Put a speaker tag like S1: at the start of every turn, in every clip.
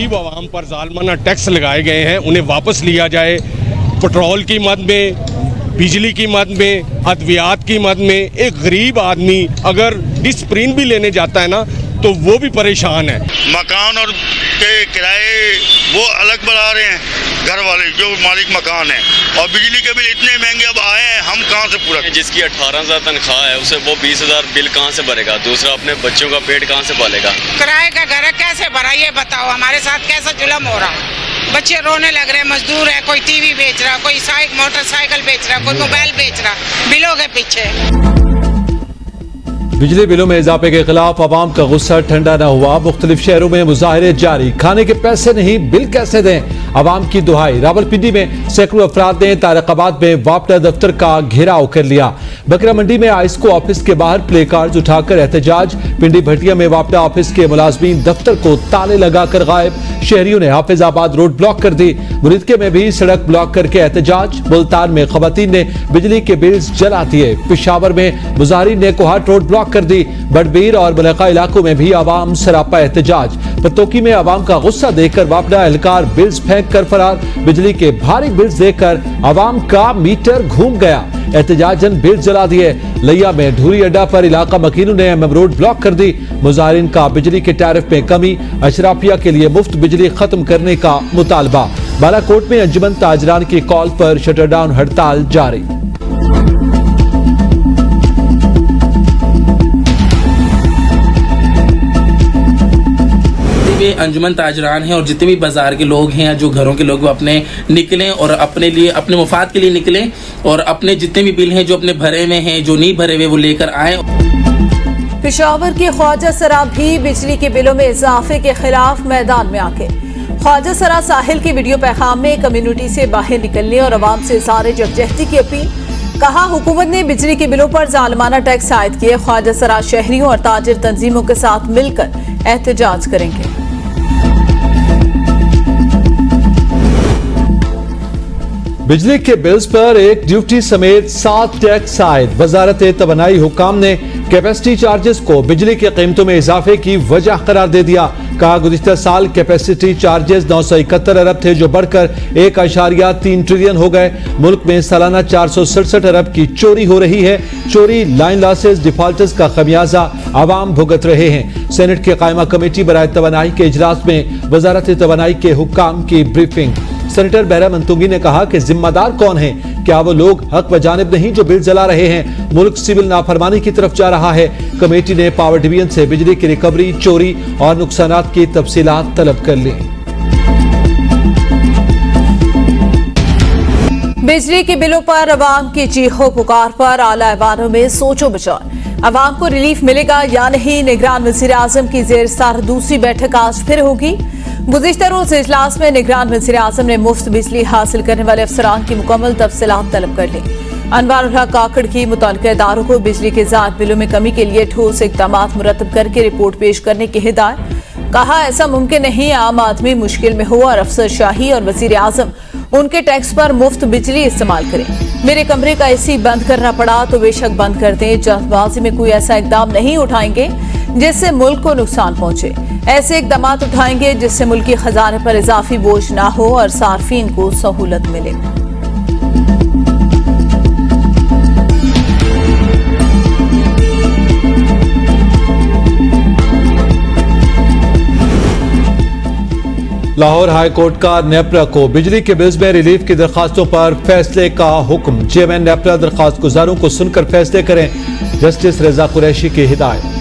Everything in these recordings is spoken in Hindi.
S1: गरीब आवाम पर जालमाना टैक्स लगाए गए हैं उन्हें वापस लिया जाए। पेट्रोल की मद में, बिजली की मद में, अद्वियात की मद में एक गरीब आदमी अगर डिस्प्रिन भी लेने जाता है ना तो वो भी परेशान है।
S2: मकान और के किराए वो अलग बढ़ा रहे हैं घर वाले जो मालिक मकान है, और बिजली के बिल इतने महंगे अब आए हैं, हम कहाँ से पूरा।
S3: जिसकी 18,000 तनख्वाह है उसे वो 20,000 बिल कहाँ से भरेगा, दूसरा अपने बच्चों का पेट कहाँ से पालेगा।
S4: किराए का घर कैसे भरा ये बताओ, हमारे साथ कैसा जुल्म हो रहा। बच्चे रोने लग रहे हैं, मजदूर है, कोई टीवी बेच रहा, कोई मोटरसाइकिल बेच रहा, कोई मोबाइल बेच रहा, बिलों के पीछे।
S5: बिजली बिलों में इजाफे के खिलाफ आवाम का गुस्सा ठंडा न हुआ। मुख्तलिफ शहरों में मुजाहरे जारी। खाने के पैसे नहीं, बिल कैसे दें, आवाम की दुहाई। रावलपिंडी में सैकड़ों अफराद ने तारकाबाद में वापडा दफ्तर का घेराव कर लिया। बकरा मंडी में आइस्को ऑफिस के बाहर प्ले कार्ड उठाकर एहतजाज। पिंडी भटिया में वापडा ऑफिस के मुलाजमीन दफ्तर को ताले लगाकर गायब। शहरियों ने हाफिजाबाद रोड ब्लॉक कर दी। मुरीदके में भी सड़क ब्लॉक करके एहतजाज। मुल्तान में खवातीन ने बिजली के बिल्स जला दिए। पिशावर में मुजाहिरीन ने कोहाट रोड ब्लॉक कर दी। बड़बीर और मुलका इलाकों में भी आवाम सरापा एहतजाज। पतोकी में आवाम का गुस्सा देखकर वापडा एहलकार बिल्स फेंक कर फरार। बिजली के भारी बिल्स देखकर आवाम का मीटर घूम गया। एहतजाजन बिल्स जला दिए। लिया में ढूरी अड्डा पर इलाका मकीनों ने एमएम रोड ब्लॉक कर दी। मुजाहिरीन का बिजली के टैरिफ में कमी, अशराफिया के लिए मुफ्त बिजली खत्म करने का मुतालबा। बालाकोट में अंजुमन ताजरान की कॉल पर शटर डाउन हड़ताल जारी।
S6: अंजुमन ताजरान हैं और जितने भी बाजार के लोग हैं, जो घरों के लोग, वो अपने निकलें और अपने लिए, अपने मुफाद के लिए निकलें और अपने जितने भी बिल हैं जो अपने भरे हुए हैं, जो नहीं भरे हुए, वो लेकर आए।
S7: पेशावर के ख्वाजा सरा भी बिजली के बिलों में इजाफे के खिलाफ मैदान में आके ख्वाजा सरा साहिल के वीडियो पैगाम में कम्युनिटी से बाहर निकलने और आवाम से इज़हार यकजहती की अपील। कहा, हुकूमत ने बिजली के बिलों पर जालमाना टैक्स आयद किए। ख्वाजा सरा शहरियों और ताजिर तंजीमों के साथ मिलकर एहतजाज करेंगे।
S5: बिजली के बिल्स पर एक ड्यूटी समेत 7 टैक्स आयद। वजारत तवानाई हुक्काम ने कैपेसिटी चार्जेस को बिजली की कीमतों में इजाफे की वजह करार दे दिया। कहा, गुज़िश्ता साल कैपेसिटी चार्जेस 971 अरब थे जो बढ़कर 1.3 ट्रिलियन हो गए। मुल्क में सालाना 467 अरब की चोरी हो रही है। चोरी, लाइन लॉसेस, डिफॉल्टर्स का खमियाजा आवाम भुगत रहे हैं। सेनेट की कायमा कमेटी बराए तवानाई के इजलास में वजारत तवानाई के हुक्काम की ब्रीफिंग। सेनेटर बहरा मंतूंगी ने कहा कि जिम्मेदार कौन है? क्या वो लोग हक व जानिब नहीं जो बिल जला रहे हैं? मुल्क सिविल नाफरमानी की तरफ जा रहा है। कमेटी ने पावर डिवीजन से बिजली की रिकवरी, चोरी और नुकसानात की तफसीलात तलब कर ली।
S7: बिजली के बिलों पर अवाम की चीखों पुकार पर आला ऐवानों में सोचो विचार। अवाम को रिलीफ मिलेगा या नहीं? निगरान वज़ीर आज़म की ज़ेर सर दूसरी बैठक आज फिर होगी। गुज़िश्ता रोज इजलास में निगरान वज़ीर आज़म ने मुफ्त बिजली हासिल करने वाले अफसरान की मुकम्मल तफसीलात तलब कर ली। अनवारुल हक काकड़ की मुतल्लिक़ा इदारों को बिजली के ज़ात बिलों में कमी के लिए ठोस इक़दामात मुरतब करके रिपोर्ट पेश करने की हिदायत। कहा, ऐसा मुमकिन नहीं आम आदमी मुश्किल में हो और अफसरशाही और वज़ीर आज़म उनके टैक्स पर मुफ्त बिजली इस्तेमाल करें। मेरे कमरे का एसी बंद करना पड़ा तो बेशक बंद कर दें। जल्दबाजी में कोई ऐसा इकदाम नहीं उठाएंगे जिससे मुल्क को नुकसान पहुंचे। ऐसे इकदाम उठाएंगे जिससे मुल्की खजाने पर इजाफी बोझ ना हो और सार्फिन को सहूलत मिले।
S5: लाहौर हाई कोर्ट का नेपरा को बिजली के बिल्स में रिलीफ की दरखास्तों पर फैसले का हुक्म। चेयरमैन नेपरा दरखास्त गुजारों को सुनकर फैसले करें। जस्टिस रजा कुरैशी की हिदायत।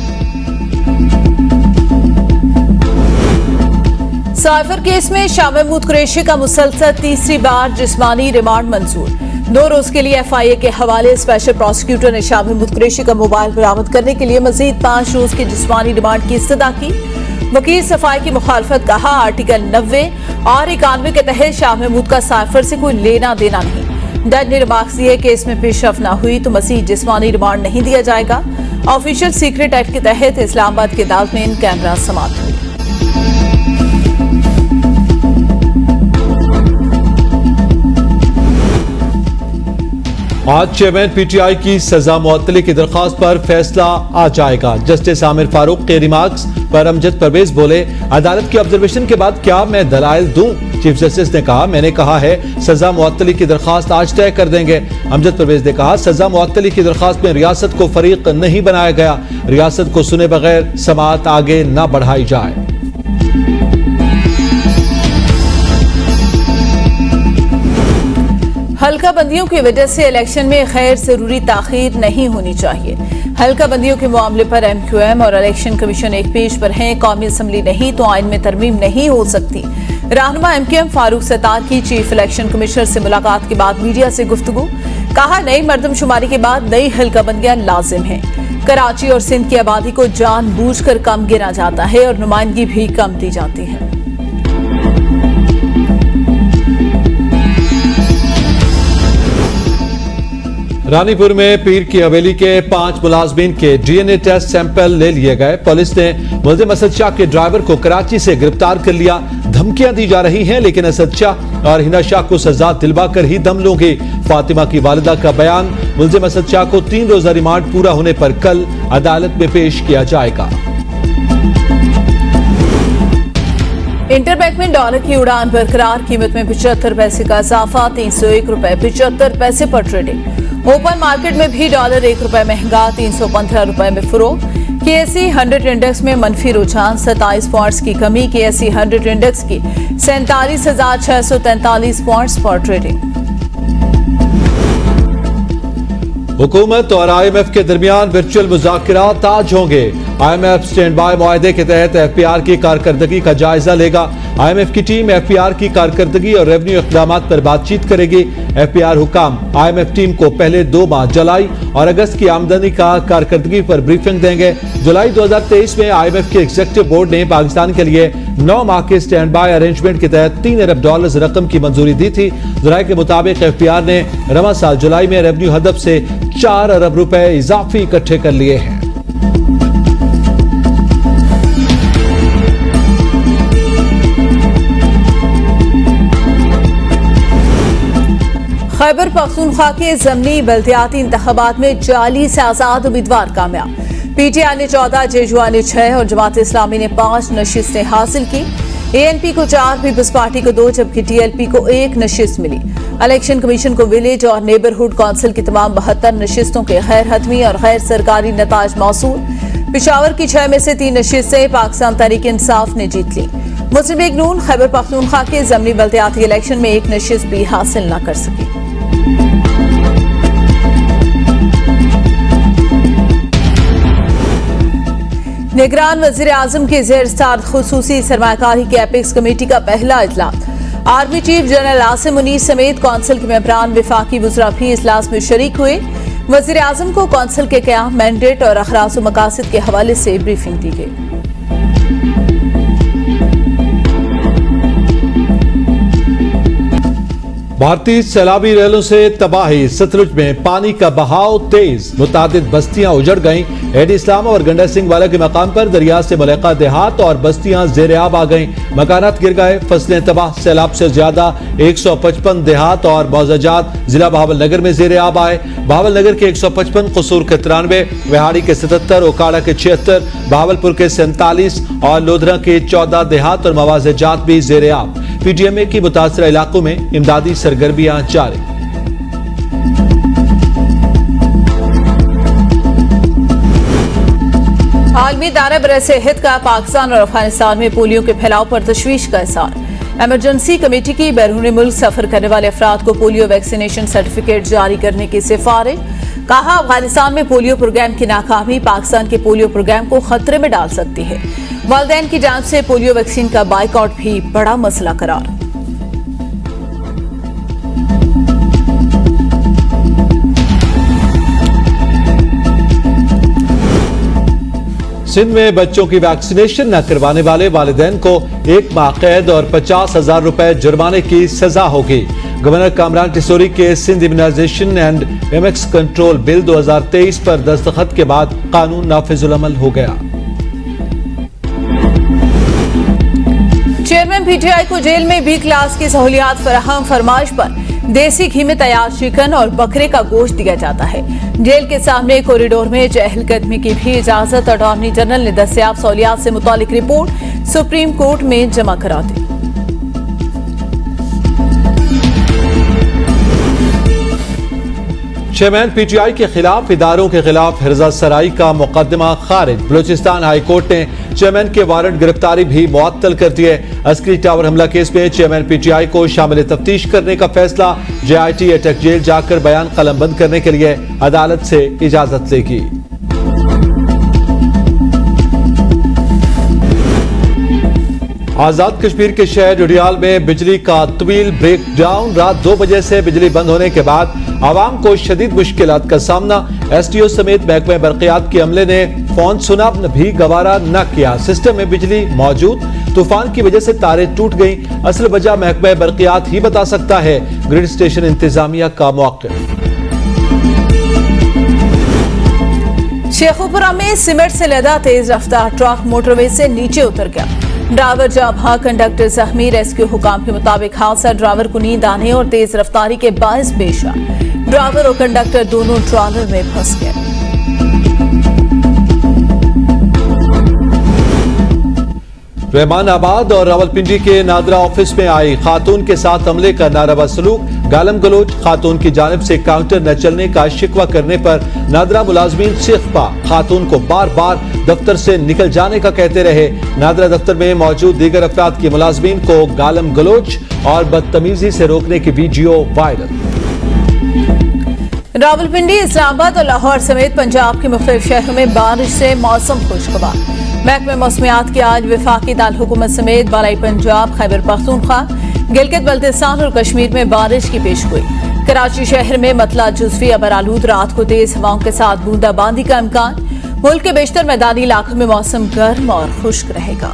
S7: साइफर केस में शाह महमूद कुरैशी का मुसलसल तीसरी बार जिस्मानी रिमांड मंजूर। 2 रोज के लिए FIA के हवाले स्पेशल प्रोसिक्यूटर ने शाह महमूद कुरैशी का मोबाइल बरामद करने के लिए मजीद 5 रोज की जिस्मानी रिमांड की इस्तदा की। वकील सफाई की मुखालफत। कहा, आर्टिकल 90 और 91 के तहत शाह महमूद का साइफर से कोई लेना देना नहीं। जज ने रिमार्क्स दिए, केस में पेशरफ न हुई तो मजीद जिस्मानी रिमांड नहीं दिया जाएगा। ऑफिशियल सीक्रेट एक्ट के तहत इस्लामाबाद की अदालत में इन कैमरा समाप्त हुई।
S5: आज चेयरमैन पीटीआई की सजा मुअत्तली की दरख्वास्त पर फैसला आ जाएगा। जस्टिस आमिर फारूक के रिमार्क्स पर अमजद परवेज बोले, अदालत की ऑब्जर्वेशन के बाद क्या मैं दलाइल दूं? चीफ जस्टिस ने कहा, मैंने कहा है सजा मुअत्तली की दरख्वास्त आज तय कर देंगे। अमजद परवेज ने कहा, सजा मुअत्तली की दरख्वास्त में रियासत को फरीक नहीं बनाया गया, रियासत को सुने बगैर समाअत आगे न बढ़ाई जाए।
S7: हल्का बंदियों की वजह से इलेक्शन में गैर जरूरी ताखीर नहीं होनी चाहिए। हल्का बंदियों के मामले पर MQM और इलेक्शन कमीशन एक पेज पर हैं। कौमी असम्बली नहीं तो आइन में तरमीम नहीं हो सकती। रहनुमा MQM फारूक सत्तार की चीफ इलेक्शन कमिश्नर से मुलाकात के बाद मीडिया से गुफ्तगू। कहा, नई मर्दमशुमारी के बाद नई हल्का बंदियां लाजिम हैं। कराची और सिंध की आबादी को जानबूझकर कम गिना जाता है और नुमाइंदगी भी कम दी जाती है।
S5: रानीपुर में पीर की हवेली के 5 मुलाजमीन के DNA टेस्ट सैंपल ले लिए गए। पुलिस ने मुल्जिम असद शाह के ड्राइवर को कराची से गिरफ्तार कर लिया। धमकियां दी जा रही हैं, लेकिन असद शाह और हिना शाह को सजा दिलवा कर ही दम लूंगी। फातिमा की वालिदा का बयान, मुल्जिम असद शाह को 3 रोजा रिमांड पूरा होने पर कल अदालत में पेश किया जाएगा।
S7: इंटरबैंक में डॉलर की उड़ान बरकरार, कीमत में 75 पैसे का इजाफा, 301 रुपए 75 पैसे पर ट्रेडिंग। ओपन मार्केट में भी डॉलर 1 रुपए महंगा, 315 रुपए में फरोख्त। KSE 100 इंडेक्स में मनफी रुझान, 27 पॉइंट्स की कमी। KSE 100 इंडेक्स की 47,643 पॉइंट्स पर ट्रेडिंग।
S5: हुकूमत और IMF के दरमियान वर्चुअल मुज़ाकरात आज होंगे। IMF स्टैंड बाय मुआहदे के तहत FPR की कारकर्दगी का जायजा लेगा। IMF की टीम FPR की कारकर्दगी और रेवेन्यू इक़दामात पर बातचीत करेगी। FPR हुकाम IMF टीम को पहले 2 माह जुलाई और अगस्त की आमदनी का कारकर्दगी पर ब्रीफिंग देंगे। जुलाई 2023 में IMF के एग्जीक्यूटिव बोर्ड ने पाकिस्तान के लिए 9 माह के स्टैंड बाय अरेंजमेंट के तहत $3 अरब रकम की मंजूरी दी थी। जराये के मुताबिक FPR ने रवा साल जुलाई में रेवेन्यू हदफ से 4 अरब रुपए इजाफी इकट्ठे कर लिए हैं।
S7: खैबर पख्तूनख्वा के ज़मनी बल्दियाती इंतखाबात में 40 आजाद उम्मीदवार कामयाब। PTI ने 14, JJUA ने 6 और जमात इस्लामी ने 5 नशिस्तें हासिल की। ANP को 4, पीपल्स पार्टी को 2 जबकि TLP को 1 नशिस्त मिली। इलेक्शन कमीशन को विलेज और नेबरहुड काउंसिल की तमाम 72 नशिस्तों के गैर हतमी और गैर सरकारी नताज मौसूल। पिशावर की 6 में से 3 नशिस्तें पाकिस्तान तहरीक इंसाफ ने जीत ली। मुस्लिम लीग नून खैबर पख्तूनख्वा के ज़मनी बल्दियाती इलेक्शन में 1 नशिस्त भी हासिल न कर सकी। निगरान वज़ीर आज़म के ज़ेर सदारत खुसूसी सरमायाकारी की एपेक्स कमेटी का पहला इजलास। Army chief general Asim Munir समेत कौंसिल के मेंबरान वफाकी वज़रा भी इजलास में शरीक हुए। वज़ीर आज़म को कौंसिल के क़याम, मैंडेट और अखरास व मकासद के हवाले से ब्रीफिंग दी गई।
S5: भारतीय सैलाबी रेलों से तबाही, सतलुज में पानी का बहाव तेज, मुतादिद बस्तियां उजड़ गईं। एडी इस्लाम और गंडा सिंह वाला के मकाम पर दरिया से मुलक्का देहात और बस्तियां ज़ेर-ए-आब आ गईं। मकानात गिर गए, फसलें तबाह। सैलाब से ज्यादा 155 देहात और मौजाजात जिला बहावलनगर में ज़ेर-ए-आब आए। बहावलनगर के 155, कसूर के 93, विहाड़ी के 77, ओकाड़ा के 76, बहावलपुर के 47 और लोधरा के 14 देहात और मवाज़ाजात भी ज़ेर-ए-आब। PDMA की मुतासरा इलाकों में इमदादी सरगर्मियां जारी।
S7: आलमी इदारा बरए-सेहत का पाकिस्तान और अफगानिस्तान में पोलियो के फैलाव पर तशवीश का इज़हार। एमरजेंसी कमेटी की बैरून मुल्क सफर करने वाले अफराद को पोलियो वैक्सीनेशन सर्टिफिकेट जारी करने की सिफारिश। कहा, अफगानिस्तान में पोलियो प्रोग्राम की नाकामी पाकिस्तान के पोलियो प्रोग्राम को खतरे में डाल सकती है। वालिदैन की जांच से पोलियो वैक्सीन का बाइकआउट भी बड़ा मसला करार।
S5: सिंध में बच्चों की वैक्सीनेशन न करवाने वाले वालिदैन को 1 माह कैद और 50,000 रुपए जुर्माने की सजा होगी। गवर्नर कामरान टिसोरी के सिंध इम्यूनाइजेशन एंड एमएक्स कंट्रोल बिल 2023 पर दस्तखत के बाद कानून नाफिजुल अमल हो गया। चेयरमैन
S7: PTI को जेल में B क्लास की सहूलियात फराहम, फरमाइश पर देसी घी में तैयार चिकन और बकरे का गोश्त दिया जाता है। जेल के सामने कॉरिडोर में चहलकदमी की भी इजाजत अटॉर्नी जनरल ने दस्तयाब सहूलियात से मुतालिक रिपोर्ट सुप्रीम कोर्ट में जमा करा दी।
S5: चेयरमैन पीटीआई के खिलाफ इदारों के खिलाफ हिर्जा सराई का मुकदमा खारिज। बलूचिस्तान हाई कोर्ट ने चेयरमैन के वारंट गिरफ्तारी भी मुअत्तल कर दिए। अस्करी टावर हमला केस में चेयरमैन पीटीआई को शामिल तफ्तीश करने का फैसला। जेआईटी अटक जेल जाकर बयान कलमबंद करने के लिए अदालत से इजाजत लेगी। आजाद कश्मीर के शहर डुडियाल में बिजली का तवील ब्रेकडाउन। रात 2 बजे से बिजली बंद होने के बाद आवाम को शदीद मुश्किलात का सामना। एसटीओ समेत महकमे बरक़ियात के अमले ने फोन सुना भी गवारा न किया। सिस्टम में बिजली मौजूद, तूफान की वजह से तारें टूट गई। असल वजह महकमे बरक़ियात ही बता सकता है। ग्रिड स्टेशन इंतजामिया का मौक़िफ़।
S7: शेखुपुरा में सीमेंट से लदा तेज रफ्तार ट्रक मोटरवे से नीचे उतर गया। ड्राइवर जाँ कंडक्टर जख्मी। रेस्क्यू हुकाम के मुताबिक हादसा ड्राइवर को नींद आने और तेज रफ्तारी के बायस पेश आया। ड्राइवर और कंडक्टर दोनों ट्रॉलर में फंस गए।
S5: रहमानाबाद और रावलपिंडी के नादरा ऑफिस में आई खातून के साथ हमले का नारावा सलूक, गालम गलोच। खातून की जानिब से काउंटर न चलने का शिकवा करने पर नादरा मुलाजमीन शिकवा खातून को बार बार दफ्तर से निकल जाने का कहते रहे। नादरा दफ्तर में मौजूद दीगर अफराद की मुलाजमीन को गालम गलोच और बदतमीजी से रोकने की वीडियो वायरल।
S7: रावलपिंडी, इस्लामाबाद और लाहौर समेत पंजाब के मुख्तलिफ शहरों में बारिश से मौसम खुशगवार। महकमे मौसमियात की आज वफाकी दारकूमत समेत बालाई पंजाब, खैबर पख्तूनख्वा, गिलगित बल्तिस्तान और कश्मीर में बारिश की पेशगोई। कराची शहर में मतला जुज़वी अबरालूद, रात को तेज हवाओं के साथ बूंदाबांदी का इम्कान। मुल्क के बेशतर मैदानी इलाकों में मौसम गर्म और खुश्क रहेगा।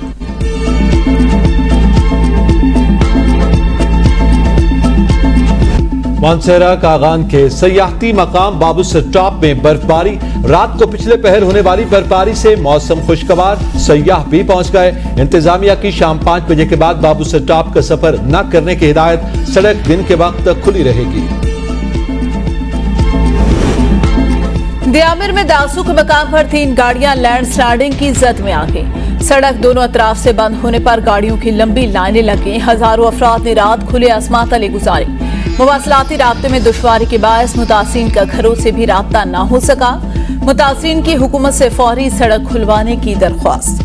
S5: मानसेरा कागान के सयाहती मकाम बाबूसर टॉप में बर्फबारी। रात को पिछले पहर होने वाली बर्फबारी से मौसम खुशगवार, सयाह भी पहुंच गए। इंतजामिया की शाम 5 बजे के बाद बाबूसर टॉप का सफर न करने की हिदायत। सड़क दिन के वक्त तक खुली रहेगी।
S7: दियामिर में दासू के मकाम पर 3 गाड़ियां लैंडस्लाइडिंग की जद में आ गई। सड़क दोनों अतराफ से बंद होने पर गाड़ियों की लंबी लाइनें लग गई। हजारों अफराद ने रात खुले आसमान तले गुजारी। मुवासलाती राब्ते में दुश्वारी के बायस मुतासिरीन का घरों से भी राब्ता न हो सका। मुतासिरीन की हुकूमत से फौरी सड़क खुलवाने की दरख्वास्त।